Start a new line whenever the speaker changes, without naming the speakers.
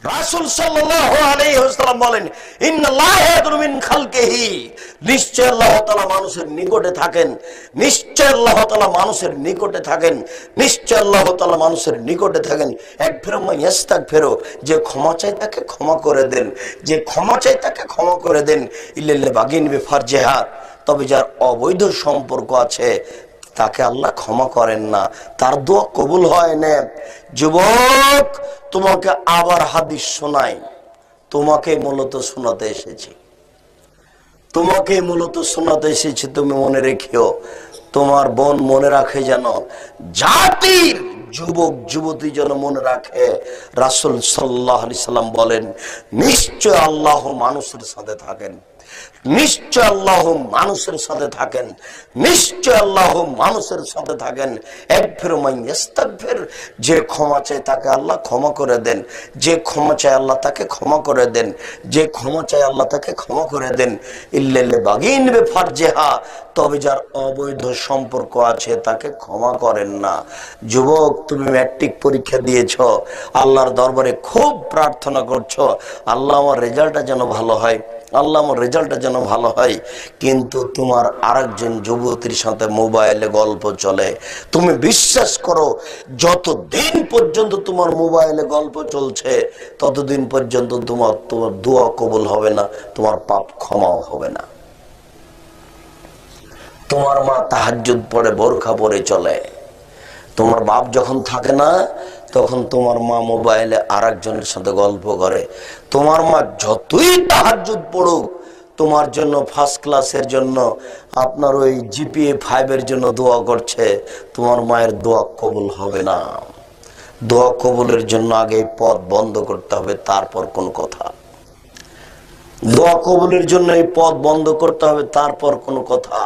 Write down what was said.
রাসূল সাল্লাল্লাহু আলাইহি ওয়াসাল্লাম বলেন, ইন্নাল্লাহা ইয়াদুরু মিন খালকিহি, নিশ্চয় আল্লাহ তাআলা মানুষের নিকটে থাকেন, নিশ্চয় আল্লাহ তাআলা মানুষের নিকটে থাকেন, নিশ্চয় আল্লাহ তাআলা মানুষের নিকটে থাকেন। একফিরু মান ইস্তাগফিরু, যে ক্ষমা চায় তাকে ক্ষমা করে দেন, যে ক্ষমা চায় তাকে ক্ষমা করে দেন। ইল্লাল বাগিন বিফারজিহা, তবে যার অবৈধ সম্পর্ক আছে তাকে আল্লাহ ক্ষমা করেন না, তার দোয়া কবুল হয় না। যুবক, তোমাকে আবার হাদিস শোনাই, তোমাকে মূলত শোনাতে এসেছি, তোমাকে মূলত শোনাতে এসেছি। তুমি মনে রেখিও, তোমার বোন মনে রাখে, যেন জাতির যুবক যুবতী যেন মনে রাখে, রাসূল সাল্লাল্লাহু আলাইহি সাল্লাম বলেন, নিশ্চয় আল্লাহ মানুষের সাথে থাকেন, নিশ্চয় আল্লাহ মানুষের সাথে থাকেন, নিশ্চয় আল্লাহ মানুষের সাথে থাকেন। একফিরু মান ইস্তাগফির, যে ক্ষমা চায় তাকে আল্লাহ ক্ষমা করে দেন, যে ক্ষমা চায় আল্লাহ তাকে ক্ষমা করে দেন, যে ক্ষমা চায় আল্লাহ তাকে ক্ষমা করে দেন। ইল্লাল বাগিন বিফারজিহা, তবে যার অবৈধ সম্পর্ক আছে তাকে ক্ষমা করেন না। যুবক, তুমি ম্যাট্রিক পরীক্ষা দিয়েছো, আল্লাহর দরবারে খুব প্রার্থনা করছো, আল্লাহ আমার রেজাল্টটা যেন ভালো হয়, আল্লাহ আমার রেজাল্টটা যেন ভালো হয়, কিন্তু তোমার আরেকজন যুবতীর সাথে মোবাইলে গল্প চলে। তুমি বিশ্বাস করো, যতদিন পর্যন্ত তোমার মোবাইলে গল্প চলছে ততদিন পর্যন্ত তোমার দোয়া কবুল হবে না, তোমার পাপ ক্ষমাও হবে না। তোমার মা তাহাজ্জুদ পড়ে, বোরখা পরে চলে, তোমার বাপ যখন থাকে না তখন তোমার মা মোবাইলে আরেকজনের সাথে গল্প করে। তোমার মা যতই তাহাজ্জুদ পড়ুক, তোমার জন্য ফার্স্ট ক্লাসের জন্য, আপনার ওই জিপিএ 5 জন্য দোয়া করছে, তোমার মায়ের দোয়া কবুল হবে না। দোয়া কবুলের জন্য আগে পথ বন্ধ করতে হবে, তারপর কোন কথা। দোয়া কবুলের জন্য এই পথ বন্ধ করতে হবে, তারপর কোন কথা।